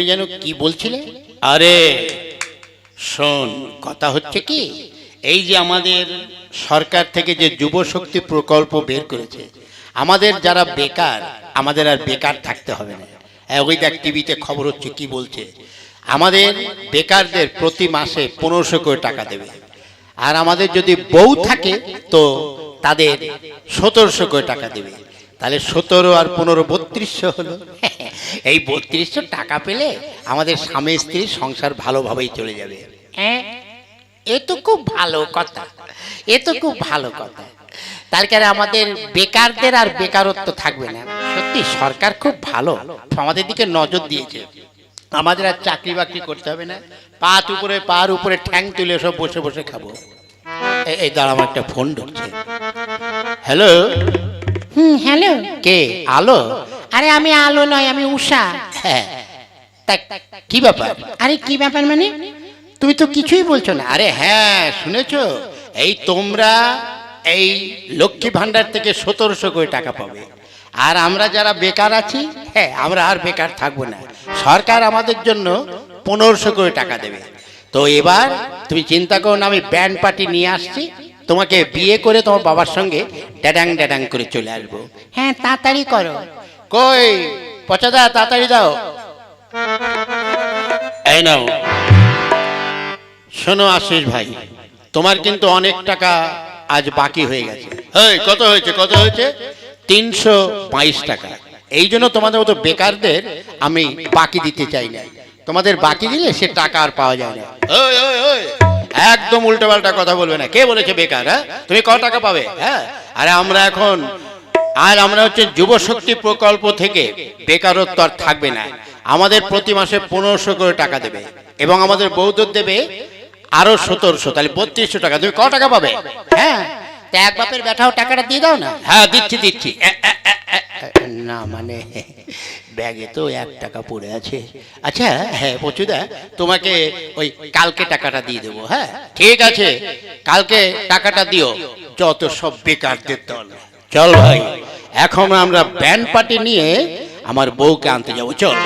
তুমি যেন কি বলছিলে? আরে শোন, কথা হচ্ছে কি, এই যে আমাদের সরকার থেকে যে যুব শক্তি প্রকল্প বের করেছে, আমাদের যারা বেকার, আমাদের আর বেকার থাকতে হবে না। ওই দেখ টিভিতে খবর হচ্ছে, কি বলছে, আমাদের বেকারদের প্রতি মাসে 1500 করে টাকা দেবে। আর আমাদের যদি বউ থাকে তো তাদের 1700 করে টাকা দেবে। তাহলে 17 আর 15 3200 হলো। এই 3200 টাকা পেলে আমাদের স্বামী স্ত্রীর সংসার ভালোভাবেই চলে যাবে। এ তো খুব ভালো কথা, এ তো খুব ভালো কথা। তার কারণে আমাদের বেকারদের আর বেকারত্ব থাকবে না। সত্যি সরকার খুব ভালো, আমাদের দিকে নজর দিয়েছে। আমাদের আর চাকরি বাকরি করতে হবে না, পার উপরে ঠ্যাং তুলে সব বসে বসে খাবো। এই দাঁড়া, আমার একটা ফোন ঢুকছে। হ্যালো। হ্যালো, কে? আলো? আরে আমি আলো নয়, আমি উষা। হ্যাঁ, কি ব্যাপার? আরে কি ব্যাপার মানে? তুমি তো কিছুই বলছো না। আরে হ্যাঁ, শুনেছো, এই তোমরা এই লক্ষ্মী ভান্ডার থেকে 1700 করে টাকা পাবে। আর আমরা যারা বেকার আছি, হ্যাঁ, আমরা আর বেকার থাকবো না। সরকার আমাদের জন্য 1500 করে টাকা দেবে। তো এবার তুমি চিন্তা করো না, আমি ব্যান্ড পার্টি নিয়ে আসছি, তোমাকে বিয়ে করে তোমার বাবার সঙ্গে ড্যাডাং ড্যাডাং করে চলে আসবো। হ্যাঁ, তাড়াতাড়ি করো। কই পচাদা, তাড়াতাড়ি দাও। এই নাও। শোনো আশিস ভাই, তোমার কিন্তু অনেক টাকা আজ বাকি হয়ে গেছে। এই কত হয়েছে, কত হয়েছে? 322 টাকা। এই জন্য তোমাদের মতো বেকারদের আমি বাকি দিতে চাই না। তোমাদের বাকি দিলে সে টাকা আর পাওয়া যায় না। ওই ওই ওই, একদম উল্টো পাল্টা কথা বলবে না। কে বলেছে বেকার? হ্যাঁ, তুমি কত টাকা পাবে? হ্যাঁ, আরে আমরা এখন আমরা হচ্ছে যুব শক্তি প্রকল্প থেকে বেকারত্ব আর থাকবে না। আমাদের প্রতি মাসে 1500 করে টাকা দেবে এবং আমাদের বৌদ্ধ দেবে আরো 1700, তাহলে 3200 টাকা। তুমি কত টাকা পাবে? হ্যাঁ, তা এক বাপের বেটাও টাকাটা দিয়ে দাও না। হ্যাঁ, দিচ্ছি দিচ্ছি। না মানে ব্যাগে তো 1 টাকা পড়ে আছে। আচ্ছা হ্যাঁ পচুদা, তোমাকে ওই কালকে টাকাটা দিয়ে দেবো। হ্যাঁ ঠিক আছে, কালকে টাকাটা দিও। যত সব বেকারদের দল। চল ভাই, এখন আমরা ব্যান্ড পার্টি নিয়ে আমার বউকে আনতে যাবো। চল।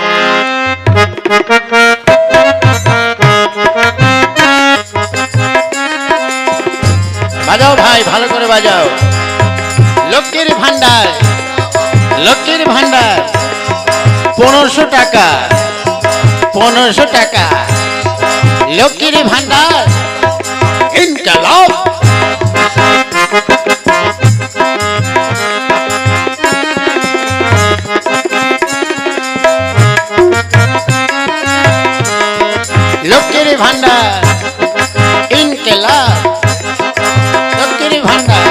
বাজাও ভাই, ভালো করে বাজাও। লক্ষ্মীর ভান্ডার, লক্ষ্মীর ভান্ডার, 1500 টাকা, 1500 টাকা। লক্ষ্মীর ভান্ডার, ইনকালাব। লক্ষ্মীর ভান্ডার, ইনকালাব। লক্ষ্মীর ভান্ডার,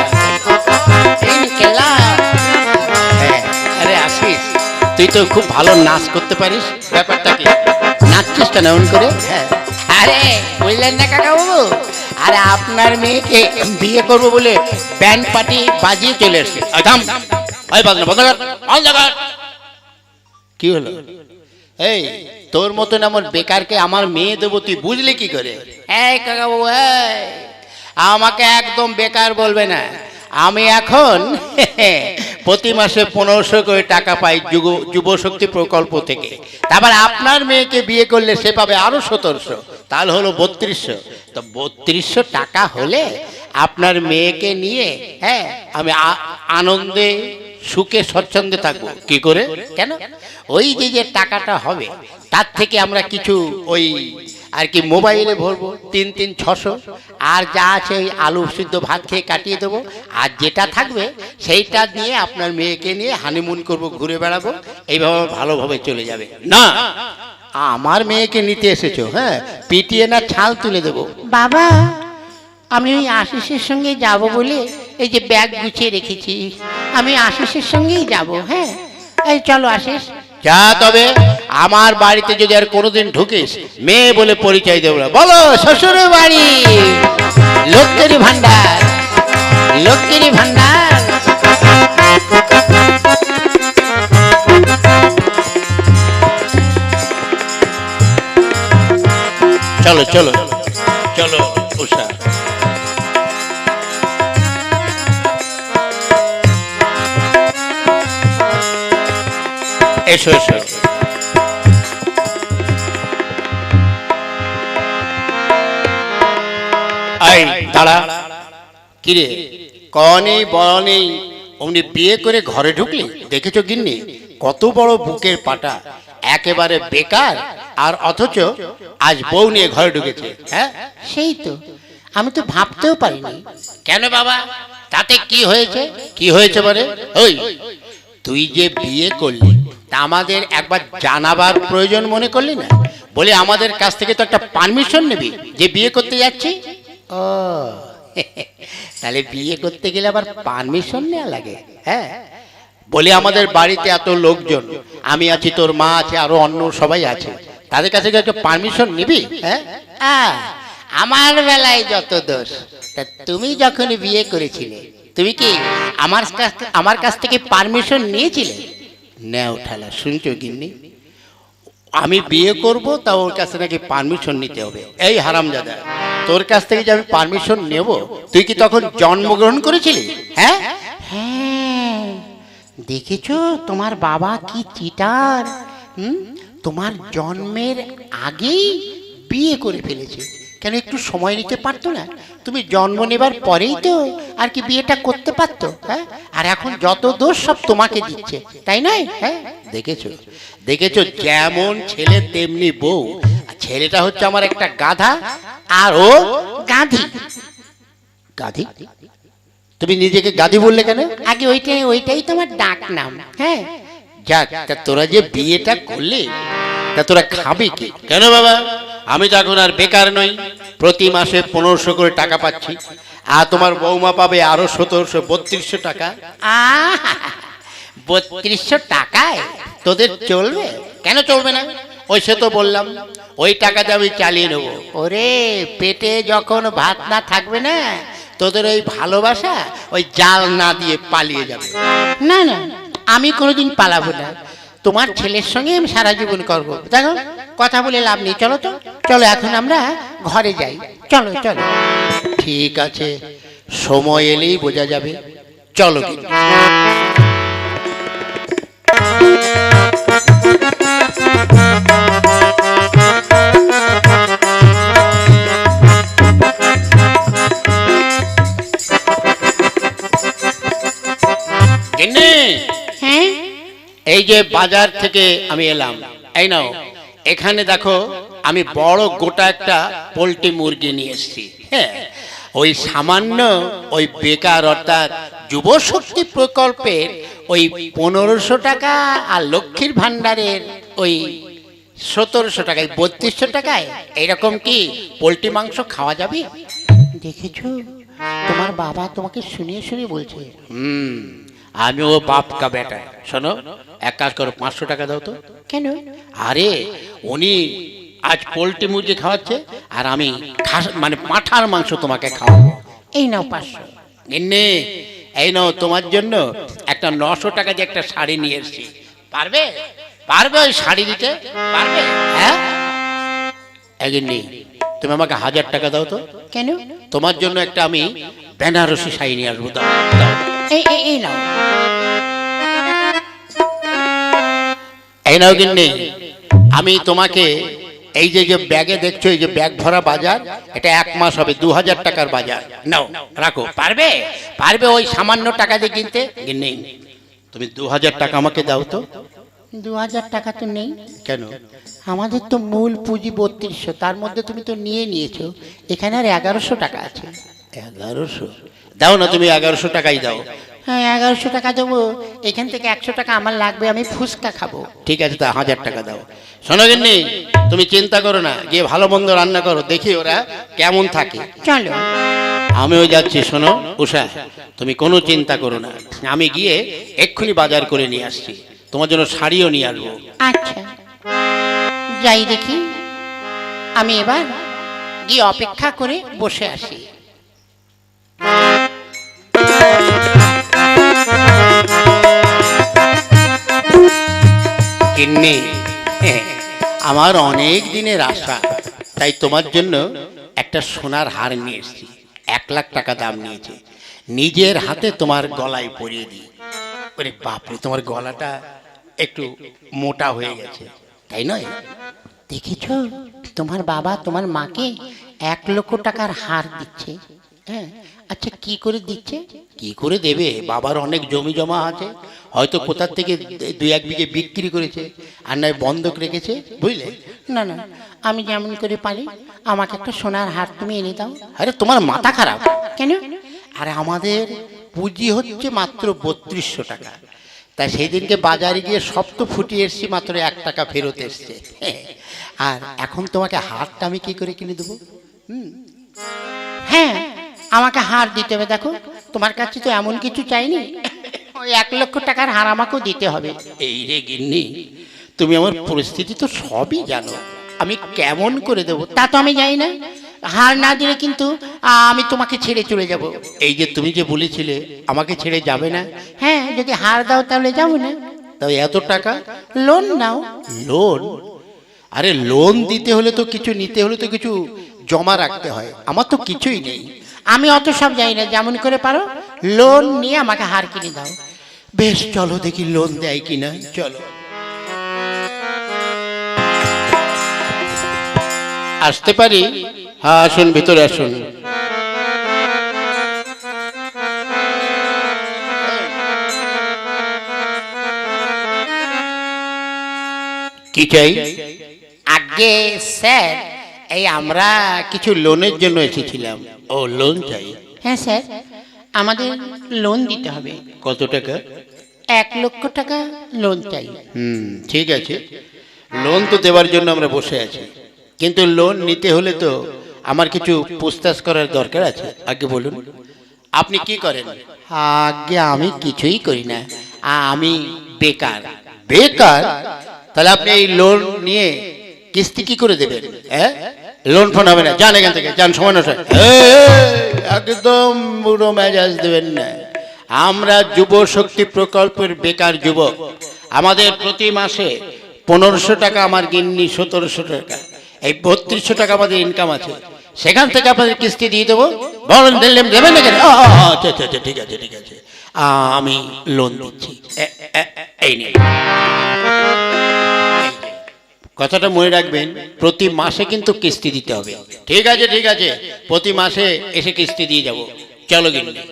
ইনকালাব। হ্যাঁ, আরে আসিস, তুই তো খুব ভালো নাচ করতে পারিস। ব্যাপারটা কি, নাচছিস কেন এমন করে? হ্যাঁ, আরে বুঝলেন না কাকা বাবু, আরে আপনার মেয়েকে বিয়ে করবো বলে ব্যান্ড পার্টি বাজিয়ে চলে এসছে। কি হলো? এই তোর মতন আমার বেকারকে আমার মেয়ে দেবো, তুই বুঝলি কি করে? এই কাকা বাবু, আমাকে একদম বেকার বলবে না। আমি এখন প্রতি মাসে 1500 করে টাকা পাই যুব শক্তি প্রকল্প থেকে। তারপর আপনার মেয়েকে বিয়ে করলে সে পাবে আরো 1700, তাহলে হলো 3200। তো 3200 টাকা হলে আপনার মেয়েকে নিয়ে, হ্যাঁ, আমি আনন্দে সুখে স্বচ্ছন্দে থাকবো। কি করে? কেন? ওই যে টাকাটা হবে তার থেকে আমরা কিছু ওই আর কি মোবাইলে ভরবো 3-600, আর যা আছে ওই আলু সিদ্ধ ভাত খেয়ে কাটিয়ে দেবো। আর যেটা থাকবে সেইটা দিয়ে আপনার মেয়েকে নিয়ে হানিমুন করব, ঘুরে বেড়াবো। এইভাবে ভালোভাবে চলে যাবে। না, আমার মেয়েকে নিতে এসেছো, হ্যাঁ, পিটিয়ে না ছাল তুলে দেবো। বাবা, আমি ওই আশিসের সঙ্গে যাব বলে এই যে ব্যাগ গুছিয়ে রেখেছি, আমি আশিসের সঙ্গেই যাব। হ্যাঁ, এই চলো আশিস। যা, তবে আমার বাড়িতে যদি আর কোনোদিন ঢুকিস, মেয়ে বলে পরিচয় দেবো না। বলো শ্বশুর বাড়ি। লক্ষ্মীর ভান্ডার, লক্ষ্মীর ভান্ডার। চলো চলো চলো উষা। এসো এসো। এই দাঁড়া, কিরে কনেই বনেই অমনি বিয়ে করে ঘরে ঢুকলি? দেখেছো গিন্নি কত বড় বুকের পাটা, একেবারে বেকার, আর অথচ আজ বউ নিয়ে ঘরে ঢুকেছে। হ্যাঁ, সেই তো, আমি তো ভাবতেও পারিনি। কেন বাবা, তাতে কি হয়েছে? কি হয়েছে বলে? ওই তুই যে বিয়ে করলি তা আমাদের একবার জানাবার প্রয়োজন মনে করলি না? বলে আমাদের কাছ থেকে তো একটা পারমিশন নিবি যে বিয়ে করতে যাচ্ছি। ও তাহলে বিয়ে করতে গেলে আবার পারমিশন নেওয়া লাগে? হ্যাঁ, বলে আমাদের বাড়িতে এত লোকজন, আমি আছি, তোর মা আছে, আরো অন্য সবাই আছে, তাদের কাছে কি একটা পারমিশন নিবি? হ্যাঁ, আমার বেলায় যত দোষ, তা তুমি যখন বিয়ে করেছিলে তুমি কি আমার কাছ থেকে পারমিশন নিয়েছিলে? নেও ঠেলা, শুনছো গিন্নি? আমি বিয়ে করব তা ওর কাছে নাকি পারমিশন নিতে হবে? এই হারামজাদা, তোর কাছ থেকে যে আমি পারমিশন নেব, তুই কি তখন জন্মগ্রহণ করেছিলি? হ্যাঁ হ্যাঁ, দেখেছো তোমার বাবা কি চিটার। তোমার জন্মের আগেই বিয়ে করে ফেলেছে। কেন একটু সময় নিতে পারতো না? তুমি জন্ম নেবার পরেই তো আর কি বিয়েটা করতে পারতো। হ্যাঁ, আর এখন যত দোষ সব তোমাকে দিচ্ছে, তাই নয়? হ্যাঁ, দেখেছো দেখেছো, যেমন ছেলে তেমনি বউ। আর ছেলেটা হচ্ছে আমার একটা গাধা, আর ও গাধি। গাধি? তুমি নিজেকে গাধি বললে কেন? আগে ওইটাই তোমার ডাক নাম। হ্যাঁ, যাক, তা তোরা যে বিয়েটা করলি তা তোরা খাবি কি? কেন বাবা, আমি তো এখন আর বেকার নই, প্রতি মাসে 1500 করে টাকা পাচ্ছি, আর তোমার বৌমা পাবে আরো 1700, 3200 টাকা। 3200 টাকায় তোদের চলবে? কেন চলবে না? ওই সে তো বললাম, ওই টাকাতে আমি চালিয়ে নেবো। ওরে, পেটে যখন ভাত না থাকবে না, তোদের ওই ভালোবাসা ওই জাল না দিয়ে পালিয়ে যাবে। না না, আমি কোনোদিন পালাবো না। তোমার ছেলের সঙ্গে আমি সারা জীবন করবো। দেখো, কথা বলে লাভ নেই, চলো তো, চলো এখন আমরা ঘরে যাই। চলো চলো। ঠিক আছে, সময় এলেই বোঝা যাবে। চলো গিন্নি। গিন্নি, হ্যাঁ, এই যে বাজার থেকে আমি এলাম, এই নাও, এখানে দেখো আমি বড় গোটা একটা পোল্ট্রি মুরগি নিয়ে এসেছি। হ্যাঁ, ওই সামান্য ওই বেকার অর্থাৎ যুব শক্তি প্রকল্পের ওই 1500 টাকা আর লক্ষ্মীর ভান্ডারের ওই 1700 টাকায়, 3200 টাকায় এইরকম কি পোল্ট্রি মাংস খাওয়া যাবে? দেখেছো তোমার বাবা তোমাকে শুনিয়ে শুনিয়ে বলছে। আমি ও বাপ কা বেটা। শোনো, এক কাজ করো, 500 টাকা দাও তো। কেন? আরে উনি আজ পোল্ট্রি মুরগি খাওয়াচ্ছে, আর আমি মানে পাঁঠার মাংস তোমাকে খাওয়াবো। এই নাও 500। গিন্নি, এই নাও তোমার জন্য একটা 900 টাকা দিয়ে একটা শাড়ি নিয়ে এসেছি। পারবে? পারবে ওই শাড়ি দিতে? পারবে? হ্যাঁ, গিন্নি, তুমি আমাকে 1000 টাকা দাও তো। কেন? তোমার জন্য একটা আমি বেনারসি শাড়ি নিয়ে আসবো। দাও দাও। এই নাও। এই নাও গিন্নি, আমি তোমাকে এই যে যে ব্যাগে দেখছো, এই যে ব্যাগ ভরা বাজার, এটা 1 মাস হবে 2000 টাকার বাজার। নাও, রাখো। পারবে? পারবে ওই সামান্য টাকা দিয়ে কিনতে? গিন্নি, তুমি 2000 টাকা আমাকে দাও তো। 2000 টাকা তো নেই। কেন? আমাদের তো মূল পুঁজি 3200, তার মধ্যে তুমি তো নিয়েছো, এখানে আর 1100 টাকা আছে। 1100? দাও না, তুমি 1100 টাকাই দাও। হ্যাঁ, 1100 টাকা দেবো। এখান থেকে 100 টাকা আমার লাগবে, আমি ফুচকা খাবো। ঠিক আছে, তা 1000 টাকা দাও। শোনো গিন্নি, তুমি চিন্তা করো না, গিয়ে ভালো মন্দ রান্না করো, দেখি ওরা কেমন থাকে। চলো। আমিও যাচ্ছি। শোনো উষা, তুমি কোনো চিন্তা করো না, আমি গিয়ে এক্ষুনি বাজার করে নিয়ে আসছি, তোমার জন্য শাড়িও নিয়ে আসবো। আচ্ছা, যাই দেখি, আমি এবার গিয়ে অপেক্ষা করে বসে আসি। গিন্নি, আমার অনেক দিনের আশা, তাই তোমার জন্য একটা সোনার হার নিয়ে এসেছি। 1 লাখ টাকা দাম নিয়েছে, নিজের হাতে তোমার গলায় পরিয়ে দিই। ওরে বাপরে, তোমার গলাটা একটু মোটা হয়ে গেছে, তাই নয়? দেখেছো তোমার বাবা তোমার মাকে 1 লক্ষ টাকার হার দিচ্ছে। হ্যাঁ, আচ্ছা কি করে দিচ্ছে? কি করে দেবে? বাবার অনেক জমি জমা আছে, হয়তো কোথার থেকে 2-1 বিঘে বিক্রি করেছে, আর নয় বন্ধক রেখেছে, বুঝলে? না না, আমি যেমন করে পারি আমাকে একটা সোনার হার তুমি এনে দাও। আরে তোমার মাথা খারাপ? কেন? আরে আমাদের পুঁজি হচ্ছে মাত্র 3200 টাকা, তাই সেই দিনকে বাজারে গিয়ে সব তো ফুটিয়ে এসছি, মাত্র 1 টাকা ফেরত এসছে। আর এখন তোমাকে হারটা আমি কি করে কিনে দেবো? হ্যাঁ, আমাকে হার দিতে হবে। দেখো তোমার কাছে তো এমন কিছু চাইনি, ওই 1 লক্ষ টাকার হার আমাকেও দিতে হবে। এই রে গিন্নি, তুমি আমার পরিস্থিতি তো সবই জানো, আমি কেমন করে দেবো? তা তো আমি জানি না, হার না দিলে কিন্তু আমি তোমাকে ছেড়ে চলে যাব। এই যে তুমি যে বলেছিলে আমাকে ছেড়ে যাবে না, হ্যাঁ, যদি হার দাও তাহলে যাবো না। তাই এত টাকা লোন নাও। লোন? আরে লোন দিতে হলে তো কিছু, নিতে হলে তো কিছু জমা রাখতে হয়, আমার তো কিছুই নেই। আমি অত সব জানি না, যেমন করে পারো লোন নিয়ে আমাকে হার কিনে দাও। বেশ, চলো দেখি লোন দেয় কিনা, চলো। আসতে পারি? হ্যাঁ আসুন, ভিতরে আসুন। কি চাই? আগে স্যার, এই আমরা কিছু লোনের জন্য এসেছিলাম। ও, লোন চাই? হ্যাঁ স্যার, আমাদের লোন দিতে হবে। কত টাকা? 1 লক্ষ টাকা লোন চাই। ঠিক আছে, লোন তো দেওয়ার জন্য আমরা বসে আছি, কিন্তু লোন নিতে হলে তো আমার কিছু পুছতাছ করার দরকার আছে। আগে বলুন, আপনি কি করেন? আগে আমি কিছুই করি না, আমি বেকার। বেকার? তাহলে আপনি এই লোন নিয়ে কিস্তি কি করে দেবেন? হ্যাঁ, লোন ফোন হবে না, যান এখান থেকে, যান, সময় নষ্ট। একদম বুড়ো মেজাজ দেবেন না। আমরা যুব শক্তি প্রকল্পের বেকার যুবক, আমাদের প্রতি মাসে 1500 টাকা, আমার গিন্নি 1700 টাকা, এই 3200 টাকা আমাদের ইনকাম আছে, সেখান থেকে আপনাদের কিস্তি দিয়ে দেবো। বলেন দেবেন না কেন? আচ্ছা আচ্ছা আচ্ছা, ঠিক আছে ঠিক আছে, আমি লোন দিচ্ছি, এই নিন। কথাটা মনে রাখবেন, প্রতি মাসে কিন্তু কিস্তি দিতে হবে। ঠিক আছে ঠিক আছে, প্রতি মাসে এসে কিস্তি দিয়ে যাব। চলো গিন্নি,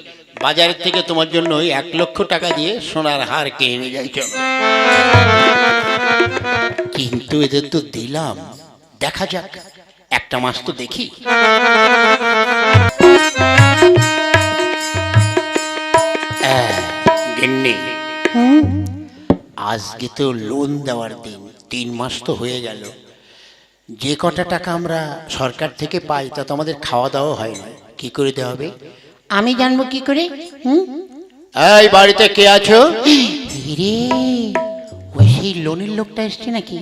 বাজারের থেকে তোমার জন্য 1 লক্ষ টাকা দিয়ে সোনার হার কিনে নিয়ে যাই, চলো। কিন্তু এদের তো দিলাম, দেখা যাক, একটা মাস তো দেখি। গিন্নি, আজকে তো লোন দেওয়ার দিন, 3 মাস তো হয়ে গেল। যে কটা টাকা আমরা সরকার থেকে পাই তা তো আমাদের খাওয়া দাওয়া হয় না, কি করে দেওয়া হবে? আমি জানবো কি করে? এই বাড়িতে কে আছো? রে, ওই সেই লোনের লোকটা এসছে নাকি?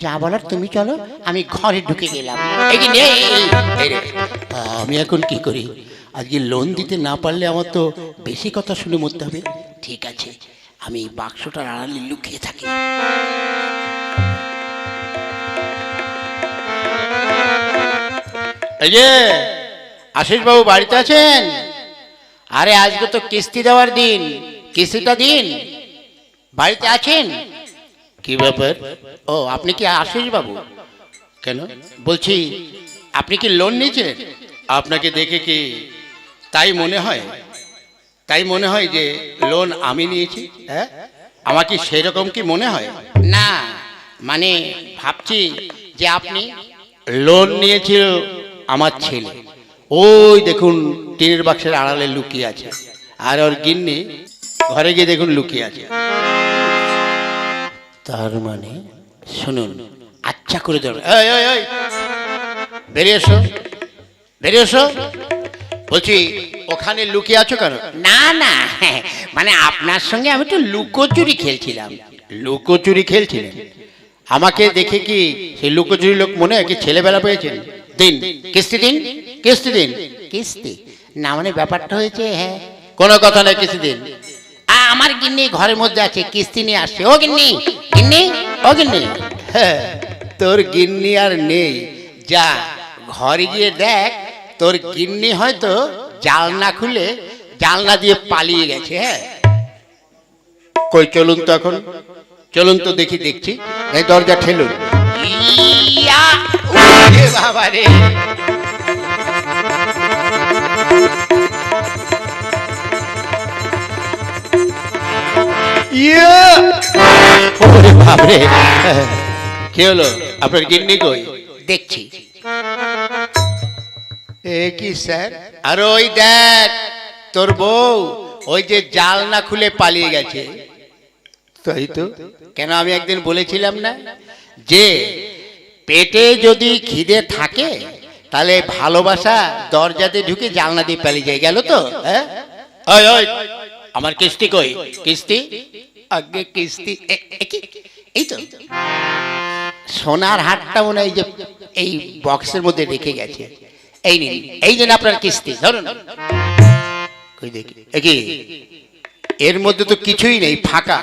যা বলার তুমি চলো, আমি ঘরে ঢুকে গেলাম। আমি এখন কি করি? আজকে লোন দিতে না পারলে আমার তো বেশি কথা শুনে মরতে হবে। ঠিক আছে, আমি বাক্সটার আড়ালে লুকিয়ে থাকি। এই যে আশিস বাবু বাড়িতে আছেন? আরে আজকে তো কিস্তি দেওয়ার দিন, কিস্তিটা দিন। বাড়িতে আছেন? কি ব্যাপার? ও, আপনি কি আশিস বাবু? কেন বলছি, আপনি কি লোন নিয়েছিলেন? আপনাকে দেখে কি তাই মনে হয়? তাই মনে হয় যে লোন আমি নিয়েছি? হ্যাঁ, আমাকে সেরকম কি মনে হয়? না, মানে ভাবছি যে আপনি লোন নিয়েছিল আমার ছেলে, ওই দেখুন টিনের বাক্সের আড়ালে লুকিয়ে আছে, আর ওর গিন্নি ঘরে গিয়ে দেখুন লুকিয়ে আছে। তার মানে শুনুন, আচ্ছা করে ধরুন, বেরিয়ে এসো, বেরিয়ে এসো বলছি। ওখানে লুকিয়ে আছো কেন? না না, মানে আপনার সঙ্গে আমি একটু লুকোচুরি খেলছিলাম। লুকোচুরি খেলছিলেন? আমাকে দেখে কি সেই লুকোচুরি লোক মনে হয়? কি ছেলেবেলা পেয়েছেন? দিন কিস্তি, দিন কিস্তি, দিন কিস্তি না, মানে ব্যাপারটা হয়েছে, হ্যাঁ, কোনো কথা নেই, কিস্তি দিন। আমার গিন্নি ঘরের মধ্যে আছে, কিস্তি নিয়ে আসছে। ও গিন্নি, গিন্নি, ও গিন্নি। হ্যাঁ, তোর গিন্নি আর নেই, যা ঘরে গিয়ে দেখ, তোর গিন্নি হয়তো জানলা খুলে জানলা দিয়ে পালিয়ে গেছে। হ্যাঁ, কই চলুন তো, এখন চলুন তো দেখি, দেখছি, এই দরজা ঠেলুন। ইয়া, ওরে বাবা রে, ওরে বাপরে, কি হলো? আপনার গিন্নি কই? দেখছি। এ কি স্যার? আর ওই দেখ তোর বউ ওই যে জাল না খুলে পালিয়ে গেছে। তাই তো, কেন আমি একদিন বলেছিলাম না যে পেটে যদি খিদে থাকে তাহলে ভালোবাসা দরজাতে ঢুকে জালনা দিয়ে পালিয়ে যায়। গেল তো? হ্যাঁ, ওই ওই আমার কিস্তি কই? কিস্তি? আগে কিস্তি এই তো সোনার হাটটা মনে হয় এই যে এই বক্সের মধ্যে রেখে গেছে। এই নিন, এই জন্য আপনার কিস্তি ধরুন। কই দেখি, কি এর মধ্যে তো কিছুই নেই, ফাঁকা।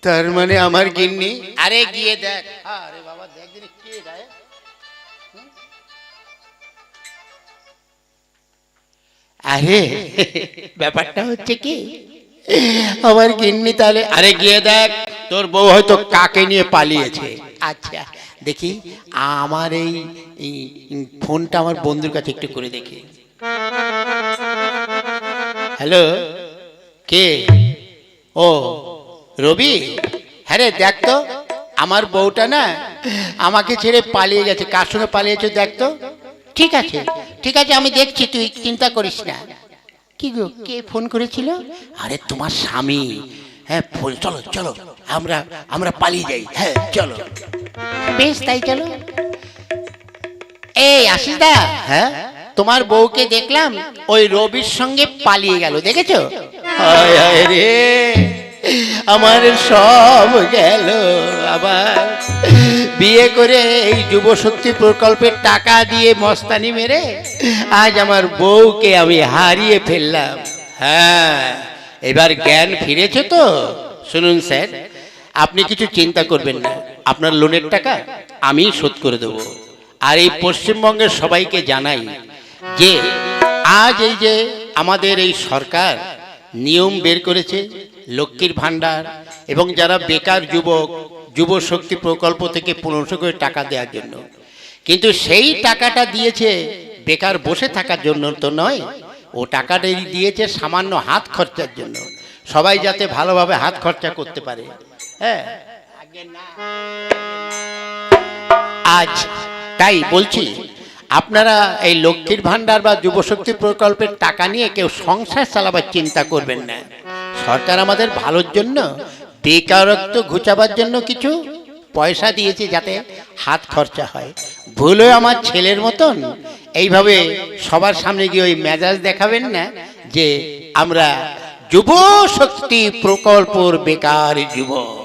তার মানে আমার গিন্নি, আরে গিয়ে দেখ। আরে বাবা দেখ দিনে কে রে? আরে ব্যাপারটা হচ্ছে কি, আমার গিন্নি তাহলে, আরে গিয়ে দেখ তোর বউ হয়তো কাকে নিয়ে পালিয়েছে। আচ্ছা দেখি, আমার এই ফোনটা আমার বন্ধুর কাছে একটু করে দেখি। হ্যালো, কে? ও রবি, হ্যাঁ রে, দেখ তো আমার বউটা না আমাকে ছেড়ে পালিয়ে গেছে। কার সঙ্গে পালিয়েছে দেখ তো। ঠিক আছে ঠিক আছে, আমি দেখছি, তুই চিন্তা করিস না। কি গো, কে ফোন করেছিল? আরে তোমার স্বামী। হ্যাঁ চলো চলো, আমরা আমরা পালিয়ে যাই। হ্যাঁ চলো, বেশ তাই চলো। এই আশিস দা, হ্যাঁ, তোমার বউকে দেখলাম ওই রবির সঙ্গে পালিয়ে গেল, দেখেছো? হায় হায় রে, আমার সব গেল। আবার বিয়ে করে এই যুব শক্তি প্রকল্পের টাকা দিয়ে মস্তানি মেরে আজ আমার বউকে আমি হারিয়ে ফেললাম। হ্যাঁ, এবার জ্ঞান ফিরেছে তো? শুনুন স্যার, আপনি কিছু চিন্তা করবেন না, আপনার লোনের টাকা আমি শোধ করে দেব। আর এই পশ্চিমবঙ্গের সবাইকে জানাই যে আজ এই যে আমাদের এই সরকার নিয়ম বের করেছে লক্ষ্মীর ভাণ্ডার এবং যারা বেকার যুবক, যুব শক্তি প্রকল্প থেকে 1500 করে টাকা দেওয়ার জন্য। কিন্তু সেই টাকাটা দিয়েছে বেকার বসে থাকার জন্য তো নয়, ও টাকাটা দিয়েছে সামান্য হাত খরচার জন্য, সবাই যাতে ভালোভাবে হাত খরচা করতে পারে। হ্যাঁ, আজ তাই বলছি, আপনারা এই লক্ষ্মীর ভাণ্ডার বা যুবশক্তি প্রকল্পের টাকা নিয়ে কেউ সংসার চালাবার চিন্তা করবেন না। সরকার আমাদের ভালোর জন্য, বেকারত্ব ঘুচাবার জন্য কিছু পয়সা দিয়েছে যাতে হাত খরচা হয়। ভুলেও আমার ছেলের মতন এইভাবে সবার সামনে গিয়ে ওই মেজাজ দেখাবেন না যে আমরা যুব শক্তি প্রকল্পর বেকার যুবক।